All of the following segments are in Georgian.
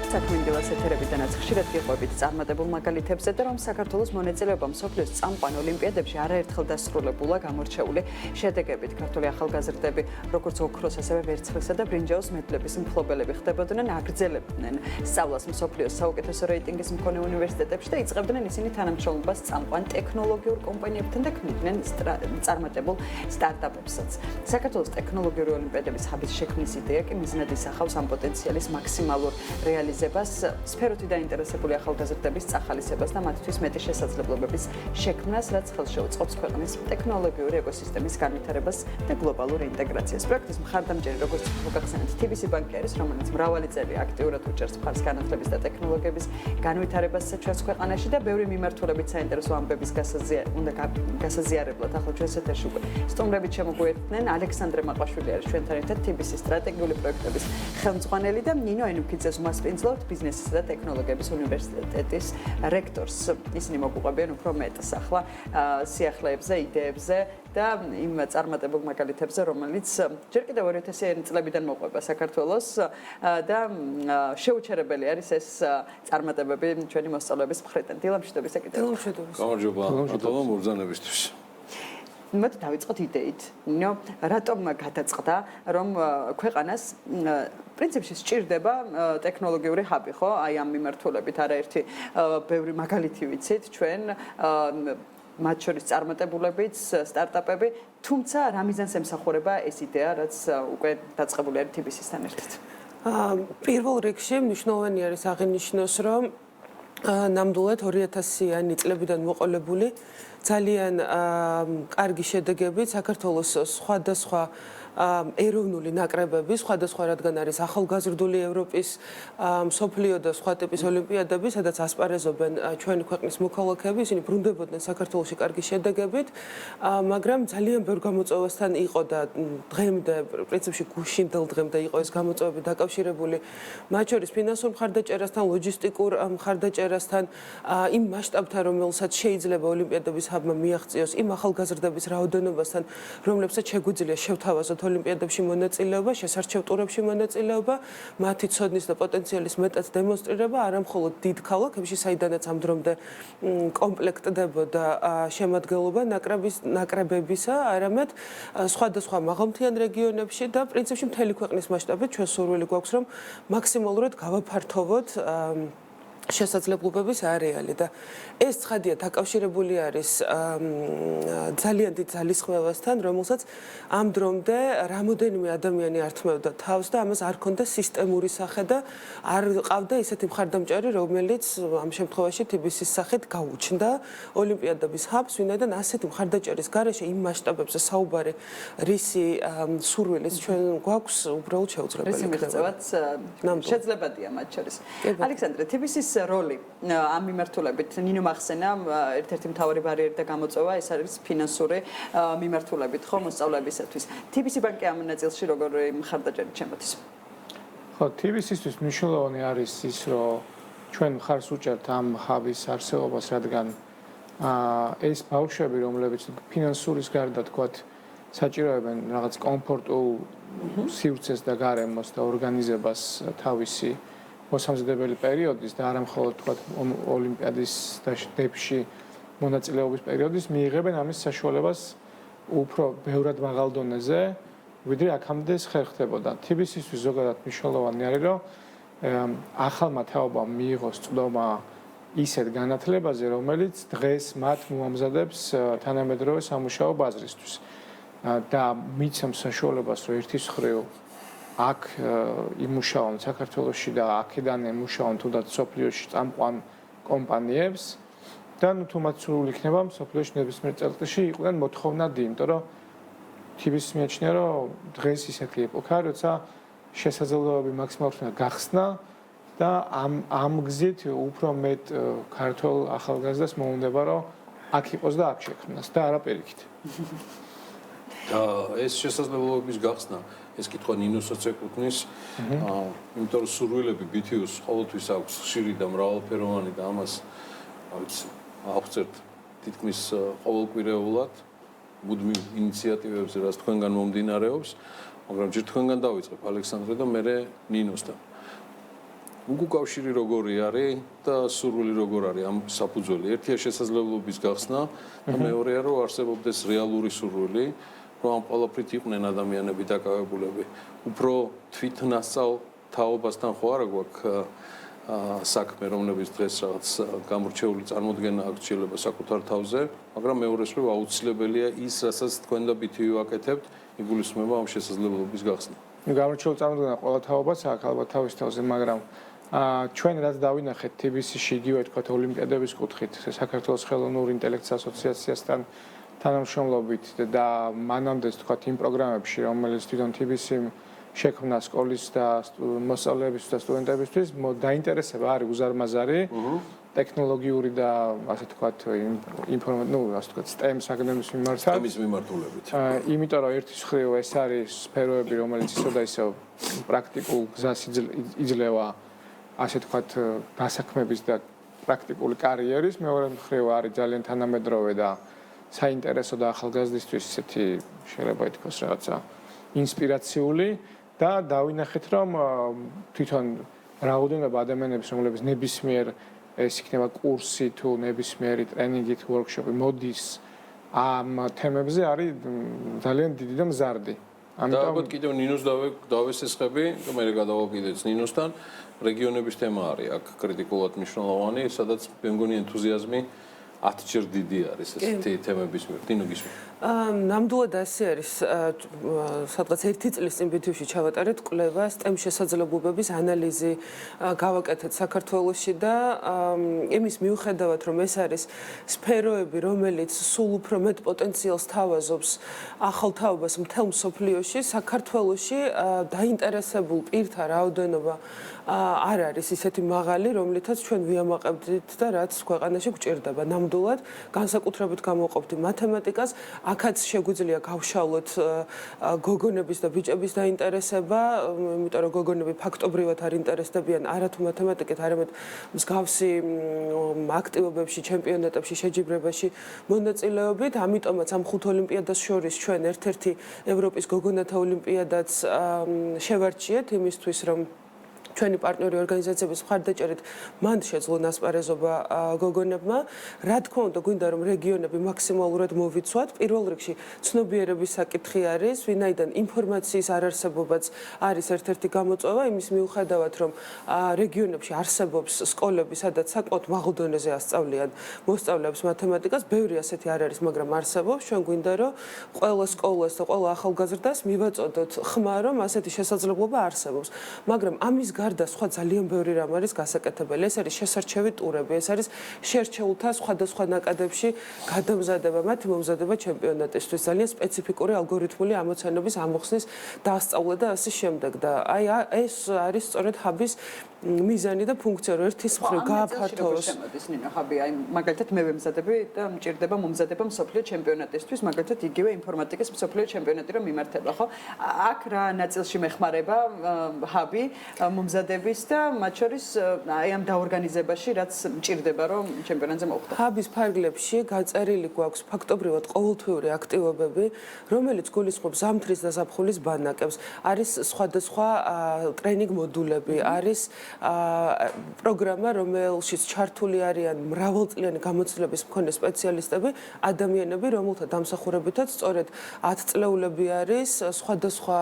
საქმინდილას ეთერებიდანაც ხშირად გიყვებით წარმატებულ მაგალითებზე და რომ საქართველოს მონაწილეობა მსოფლიოს წამყვან ოლიმპიადებში არაერთხელ დასრულებულა გამორჩეული შედეგებით. ქართული ახალგაზრდები როგორც ოქროს, ასევე ვერცხლისა და ბრინჯაოს მედლების მფლობელები ხდებოდნენ, აგრძელებდნენ სწავლას მსოფლიოს საუკეთესო რეიტინგის მქონე უნივერსიტეტებში და იწყებდნენ ისინი თანამშრომლობას წამყვან ტექნოლოგიურ კომპანიებთან და ქმნიდნენ წარმატებულ სტარტაპებსაც. საქართველოს ტექნოლოგიური ოლიმპიადების ჰაბის შექმნის იდეა კი მიზნად ისახავს ამ პოტენციალის მაქსიმალურ რეალიზებას, სფეროთი დაინტერესებული ახალგაზრდების წახალისებას და მათთვის მეტი შესაძლებლობების შექმნას, რაც ხელს შეუწყობს ქვეყნის ტექნოლოგიური ეკოსისტემის განვითარებას და გლობალურ ინტეგრაციას. პროექტის მხარდამჭერი, როგორც მოგახსენებთ, TBC ბანკი არის, რომელიც მრავალი წელი აქტიურად უჭერს მხარს განათლების და ტექნოლოგიების განვითარებასა ჩვენს ქვეყანაში და ბევრი მიმართულებით საინტერესო ამბების გასაზიარებლად ახლა ჩვენს ეთერში უკვე სტუმრებით შემოგვიერთდნენ. ალექსანდრე მაყვაშვილი არის ჩვენთან ერთად TBC სტრატეგიული პროექტების ხელმძღვანელი და ნინო ენუქიძეს უმასპინძლობთ ბიზნესისა და ტექნოლოგიების უნივერსიტეტის რექტორს. ისინი მოგვიყვებიან უფრო მეტს ახლა სიახლეებზე, იდეებზე და იმ წარმატებულ მაგალითებზე, რომელიც ჯერ კიდევ 2000-იანი წლებიდან მოყვება საქართველოს და შეუჩერებელი არის ეს წარმატებები ჩვენი მოსწავლეების მხრიდან. დილამშვიდობის ეკიდევით. გამარჯობა. ბატონო მობრძანებისთვის. მოდი დავიწყოთ იდეით. ნინო, რატომ გადაწყდა, რომ ქვეყანას პრინციპში სჭირდება ტექნოლოგიური ჰაბი, ხო? აი ამ მიმართულებით არაერთი ბევრი მაგალითი ვიცით ჩვენ მათ შორის წარმატებულებიც, სტარტაპები, თუმცა რა მიზანს ემსახურება ეს იდეა, რაც უკვე დაწყებული არის TBC-სთან ერთად? პირველ რიგში მნიშვნელოვანი არის აღინიშნოს, რომ ნამდვილად 2000-იანი წლებიდან მოყოლებული ძალიან კარგი შედეგებით საქართველოს სხვადასხვა ეროვნული ნაკრებები, სხვადასხვა რადგან არის ახალგაზრდული ევროპის, მსოფლიო და სხვა ტიპის ოლიმპიადები, სადაც ასპარეზობენ ჩვენი ქვეყნის მოქალაქეები, ისინი ბრუნდებოდნენ საქართველოში კარგი შედეგებით, მაგრამ ძალიან ბევრ გამოწვევასთან იყო და დღემდე, პრინციპში გუშინდელ დღემდე იყო ეს გამოწვევები დაკავშირებული, მათ შორის ფინანსურ მხარდაჭერასთან, ლოჯისტიკურ მხარდაჭერასთან, იმ მასშტაბთან, რომელსაც შეიძლება ოლიმპიადების ჰაბმა მიაღწიოს, იმ ახალგაზრდების რაოდენობასთან, რომლებსაც შეგვიძლია შევთავაზოთ ოლიმპიადებში მონაწილეობა, შესარჩევ ტურებში მონაწილეობა, მათი ცოდნის და პოტენციალის მეტად დემონსტრირება, არა მხოლოდ დიდ ქალაქებში, საიდანაც ამ დრომდე კომპლექტდებოდა შემადგენლობა ნაკრებებისა, არამედ სხვადასხვა მაღალმთიან რეგიონებში და პრინციპში მთელი ქვეყნის მასშტაბით ჩვენ სურვილი გვაქვს, რომ მაქსიმალურად გავაფართოვოთ შესაძლებლობების არეალი და ეს ცხადია დაკავშირებული არის ძალიან დიდ ძალისხმევასთან, რომელსაც ამ დრომდე რამოდენიმე ადამიანი ართმევდა თავს და ამას არ ქონდა სისტემური სახე და არ ყავდა ისეთი მხარდამჭერი, რომელიც ამ შემთხვევაში TBC-ის სახით გაუჩნდა ოლიმპიადების ჰაბს, ვინაიდან ასეთი მხარდაჭერის გარეშე იმ მასშტაბებზე საუბარი რისი სურვილიც ჩვენ გვაქვს უბრალოდ შეუძლებელი. ეს მიღწევაც შეძლებადია მათ შორის. ალექსანდრე, TBC-ის როლი ამ მიმართულებით ნინო მახსენა ერთ-ერთი მთავარი ბარიერი და გამოწვევა ეს არის ფინანსური მიმართულებით ხო მოსწავლეებისათვის. TBC ბანკი ამ ნაწილში როგორი მხარდაჭერით შემოდის? ხო, TBC-ისთვის მნიშვნელოვანი არის ის, რომ ჩვენ მხარს უჭერთ ამ ჰაბის არსებობას, რადგან ეს ბავშვები, რომლებიც ფინანსურის გარდა თქვათ საჭიროებენ რაღაც კომფორტულ სივრცეს და გარემოს და ორგანიზებას თავისი მოსამზადებელი პერიოდის და არა მხოლოდ თქვათ ოლიმპიადის და დებში მონაწილეობის პერიოდის მიიღებენ ამის საშუალებას უფრო ბევრად მაღალ დონეზე, ვიდრე აქამდე ხერხდებოდა. TBC-ისთვის ზოგადად მნიშვნელოვანი არის, რომ ახალმა თაობამ მიიღოს წვდომა ისეთ განათლებაზე, რომელიც დღეს მათ მოამზადებს თანამედროვე სამუშაო ბაზრისთვის და მიცემს საშუალებას, რომ ერთის მხრივ აქ იმუშაონ საქართველოში და აქედან ემუშაონ თუნდაც სოფლიოში წამყვან კომპანიებს და თუ მათ სრული იქნება სოფლიოში ნებისმიერ წელიწადში იყვნენ მოთხოვნადი, იმიტომ რომ TBC-ს მიაჩნია, რომ დღეს ისეთი ეპოქაა, როცა შესაძლებლობები მაქსიმალურად გახსნა და ამ გზით უფრო მეტ ქართულ ახალგაზრდას მოუნდება, რომ აქ იყოს და აქ შექმნას და არა პირიქით. და ეს შესაძლებლობების გახსნა ეს კითხვა ნინოსაც ეკუთვნის, იმიტომ რომ სურვილები BTU-ს ყოველთვის აქვს ხშირი და მრავალფეროვანი და ამას აღწერთ თითქმის ყოველკვირეულად მუდმივ ინიციატივებზე, რაც თქვენგან მომდინარეობს, მაგრამ ჯერ თქვენგან დავიწყებ ალექსანდრე და მერე ნინოსთან. უკავშირი როგორი არის და სურვილი როგორ არის ამ საფუძველი. ერთია შესაძლებლობის გახსნა და მეორეა რომ არსებობდეს რეალური სურვილი, რომ ამ ყველაფრით იყვნენ ადამიანები დაკავებულები. უფრო თვითნასწავლ თაობასთან ხო არა გვაქვს საქმე, რომლებიც დღეს რაღაც გამორჩეული წარმოდგენა აქვს შეიძლება საკუთარ თავზე, მაგრამ მეორეს რომ აუცილებელია ის, რასაც თქვენ და BTV ვაკეთებთ, იგულისხმება ამ შესაძლებლობის გახსნა. გამორჩეული წარმოდგენა ყველა თაობას აქვს ალბათ თავის თავზე, მაგრამ ჩვენ რაც დავინახეთ TBC-ში იგივე თქვა ოლიმპიადების კუთხით, საქართველოს ხელოვნური ინტელექტის ასოციაციასთან თანამშრომლობით და მანამდე თქვა იმ პროგრამებში, რომელიც თვითონ TBC-მ შექმნა სკოლის და მოსწავლეებისთვის და სტუდენტებისთვის, დაინტერესება არის უზარმაზარი ტექნოლოგიური და ასე თქვათ STEM საგნების მიმართ. STEM-ის მიმართულებით. იმიტომ რომ ერთის მხრივ ეს არის სფეროები, რომელიც ისო და ისო პრაქტიკულ გზას იძლევა ასე თქვათ დასაქმების და პრაქტიკული კარიერის, მეორე მხრივ არის ძალიან თანამედროვე და საინტერესო და ახალგაზრდისთვის ისეთი შეიძლება ითქვას რაღაცა ინსპირაციული და დავინახეთ რომ თვითონ რაოდენობა ადამიანების რომლებიც ნებისმიერ ეს იქნება კურსი თუ ნებისმიერი ტრენინგი თუ ვორქშოპი მოდის ამ თემებზე არის ძალიან დიდი და მზარდი. ამიტომ ალბათ კიდევ ნინოს დავესესხები და მე გადავაკიდეთ ნინოსთან რეგიონების თემა არის აქ კრიტიკულად მნიშვნელოვანი, სადაც მე მგონი ენთუზიაზმი 10 ჯერ დიდი არის ესეთი თემების მიერ. დინო გისმენთ. ნამდვილად ასე არის, სადღაც 1 წლის წინ BTV-ში ჩავატარეთ კვლევა STEM შესაძლებლობების ანალიზი გავაკეთეთ საქართველოში და იმის მიუხედავად რომ ეს არის სფეროები, რომელიც სულ უფრო მეტ პოტენციალს თავაზობს ახალ თაობას მთელ მსოფლიოში, საქართველოში დაინტერესებულ პირთა რაოდენობა არ არის ისეთი მაღალი, რომლითაც ჩვენ ვიამაყებდით და რაც ქვეყანაში გვჭირდება. ნამდვილად განსაკუთრებით გამოვყოფთ მათემატიკას, აქაც შეგვიძლია გავშალოთ გოგონების და ბიჭების დაინტერესება, იმიტომ რომ გოგონები ფაქტობრივად არ ინტერესდებიან არათუ მათემატიკით, არამედ მსგავსი აქტივობებში, ჩემპიონატებში, შეჯიბრებაში მონაწილეობით. ამიტომაც ამ 5 ოლიმპიადას შორის ჩვენ ერთ-ერთი ევროპის გოგონათა ოლიმპიადაც შევარჩიეთ იმისთვის, რომ ჩვენი პარტნიორი ორგანიზაციების მხარდაჭერით მანდ შეძლო ასპარეზობა გოგონებმა. რა თქმა უნდა, გვინდა რომ რეგიონები მაქსიმალურად მოვიცვათ. პირველ რიგში ცნობიერების საკითხი არის, ვინაიდან ინფორმაციის არარსებობაც არის ერთ-ერთი გამოწვევა, იმის მიუხედავად, რომ რეგიონებში არსებობს სკოლები, სადაც საკმაოდ მაღალ დონეზე ასწავლიან მოსწავლეებს მათემატიკას, ბევრი ასეთი არ არის, მაგრამ არსებობს. ჩვენ გვინდა რომ ყველა სკოლას და ყველა ახალგაზრდას მივაწოდოთ ხმა, რომ ასეთი შესაძლებლობა არსებობს. მაგრამ ამის გარდა სხვა ძალიან ბევრი რამ არის გასაკეთებელი. ეს არის შესარჩევი ტურები, ეს არის შერჩეულთა სხვადასხვა ნაკადებში გადამზადება, მათი მომზადება ჩემპიონატისთვის, ძალიან სპეციფიკური ალგორითმული ამოცანების ამოხსნის დასწავლა და ასე შემდეგ. და აი ეს არის სწორედ ჰაბის მიზანი და ფუნქცია, რომ ერთის მხრივ გააფართოვოს. შემოდის ნინო ჰაბი, აი მაგალითად მე ვემზადები და მჭირდება მომზადება მსოფლიო ჩემპიონატისთვის, მაგალითად იგივე ინფორმატიკის მსოფლიო ჩემპიონატი რომ მიმართება, ხო? აქ რა ნაწილში მეხმარება ჰაბი მომზადების და მათ შორის აი ამ დაორგანიზებაში, რაც მჭირდება რომ ჩემპიონატზე მოხვდე. ჰაბის ფარგლებში გაწერილი გვაქვს ფაქტობრივად ყოველთვიური აქტივობები, რომელიც გულისხმობს ზამთრის და ზაფხულის ბანაკებს. არის სხვადასხვა ტრენინგ მოდულები, არის პროგრამა, რომელშიც ჩართული არიან მრავალწლიანი გამოცდილების მქონე სპეციალისტები, ადამიანები, რომელთა დამსახურებითაც სწორედ 10 წლეულები არის, სხვადასხვა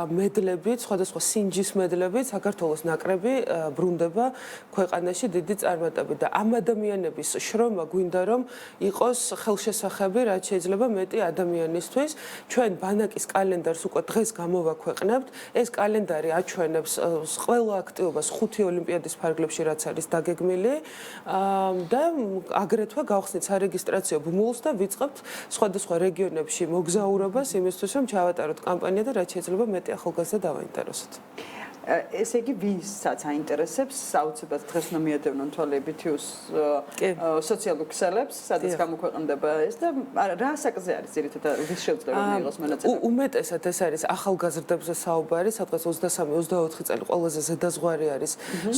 მედლებით, სხვადასხვა სინჯის მედლებით, საქართველოს ნაკრები ბრუნდება ქვეყანაში დიდი წარმატებით და ამ ადამიანების შრომა გვინდა რომ იყოს ხელშესახები, რაც შეიძლება მეტი ადამიანისთვის. ჩვენ ბანაკის კალენდარს უკვე დღეს გამოვაქვეყნებთ. ეს კალენდარი აჩვენებს ყველა აქტივობას 5 ოლიმპიადის ფარგლებში, რაც არის დაგეგმილი და აგრეთვე გავხსნით სარეგისტრაციო ბმულს და ვიწყებთ სხვადასხვა რეგიონებში მოგზაურობას იმისთვის, რომ ჩავატაროთ კამპანია და რაც შეიძლება მეტი ახალგაზრდა დავაინტერესოთ. ესე იგი ვისაც აინტერესებს, აუცილებლად დღეს უნდა მიადევნონ თვალები BTV-ს სოციალურ ქსელებს, სადაც გამოქვეყნდება ეს და რა საკზე არის ძირითადად ვის შეუძლია რომ იყოს მონაწილე? უმეტესად ეს არის ახალგაზრდებზე საუბარი, სადღაც 23-24 წელი ყველაზე ზედაზღვარი არის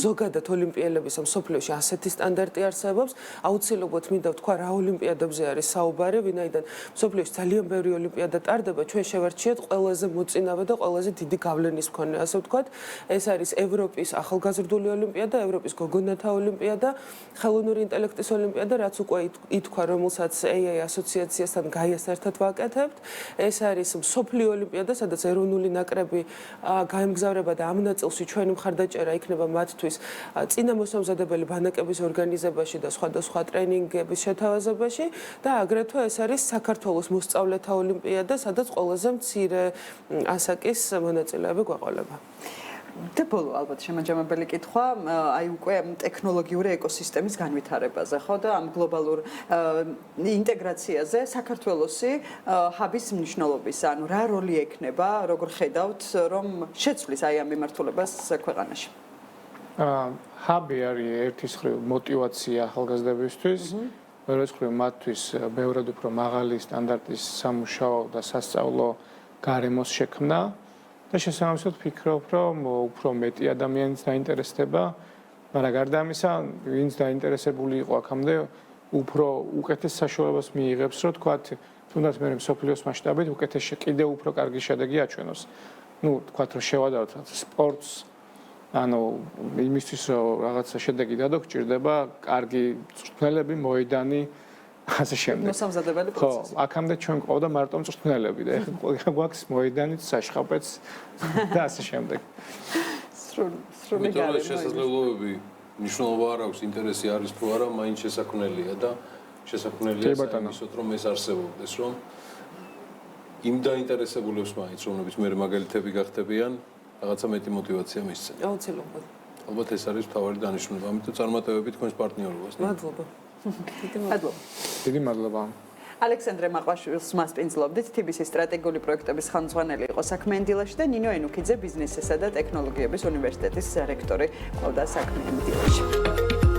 ზოგადად ოლიმპიელების მსოფლიოში ასეთი სტანდარტი არსებობს. აუცილებლად მინდა ვთქვა რა ოლიმპიადებზე არის საუბარი, ვინაიდან მსოფლიოში ძალიან ბევრი ოლიმპიადა ტარდება, ჩვენ შევარჩიეთ ყველაზე მოწინავე და ყველაზე დიდი გავლენის მქონე, ასე ვთქვათ. ეს არის ევროპის ახალგაზრდული ოლიმპიადა, ევროპის გოგონათა ოლიმპიადა, ხელოვნური ინტელექტის ოლიმპიადა, რაც უკვე ითქვა, რომელსაც AI ასოციაციასთან გაიას ერთად ვაკეთებთ. ეს არის მსოფლიო ოლიმპიადა, სადაც ეროვნული ნაკრები გაემგზავრება და ამ ნაწილში ჩვენი მხარდაჭერა იქნება მათთვის წინა მოსამზადებელი ბანაკების ორგანიზებაში და სხვადასხვა ტრენინგების შეთავაზებაში და აგრეთვე ეს არის საქართველოს მოსწავლეთა ოლიმპიადა, სადაც ყველაზე მცირე ასაკის მონაწილეები გვეყოლება. და ბოლო ალბათ შემაჯამებელი კითხვა, აი უკვე ტექნოლოგიური ეკოსისტემის განვითარებაზე, ხო და ამ გლობალურ ინტეგრაციაზე საქართველოსი ჰაბის მნიშვნელობის, ანუ რა როლი ექნება, როგორ ხედავთ, რომ შეცვლის აი ამ მიმართულებას ქვეყანაში? ჰაბი არის ერთის მხრივ мотиваცია ახალგაზრდებისთვის, მეორეს მხრივ მათთვის ბევრად უფრო მაღალი სტანდარტის სამუშაო და სასწავლო გარემოს შექმნა და შესაბამისად ვფიქრობ, რომ უფრო მეტი ადამიანის დაინტერესდება, მაგრამ გარდა ამისა, ვინც დაინტერესებული იყო აქამდე, უფრო უკეთეს საშუალებას მიიღებს, რომ თქვათ, თუნდაც მე მსოფლიოს მასშტაბით უკეთეს კიდევ უფრო კარგი შედეგი აჩვენოს. ნუ თქვათ, რომ შევადაროთ სპორტს, ანუ იმისთვის, რომ რაღაცა შედეგი დადო, გჭირდება კარგი მწვრთნელები, მოედანი, ასე შემდეგ. მოსამზადებელი პროცესი. ხო, აქამდე ჩვენ ყავდა მარტო მწვრთნელები და ეხლა გვაქვს მოედანიც, საშხაპეც და ასე შემდეგ. სრული იმიტომ რომ გარემო. შესაძლებლობები მნიშვნელობა არ აქვს, ინტერესი არის თუ არა, მაინც შესაქმნელია და შესაქმნელია ისოთ რომ ეს არსებობდეს, რომ იმ დაინტერესებულებს მაინც, რომლებიც მე მაგალითები გახდებიან, რაღაცა მეტი мотиваცია მისცენ. აუცილებლად. ალბათ ეს არის მთავარი დანიშნულება, ამიტომ წარმატებები თქვენს პარტნიორობას. მადლობა. მადლობა. დიდი მადლობა. ალექსანდრე მაყვაშვილს მასპინძლობდით, TBC-ის სტრატეგიული პროექტების ხელმძღვანელი იყო საქმე ენდილაში და ნინო ენუქიძე ბიზნესისა და ტექნოლოგიების უნივერსიტეტის რექტორი ყავდა საქმე ენდილაში.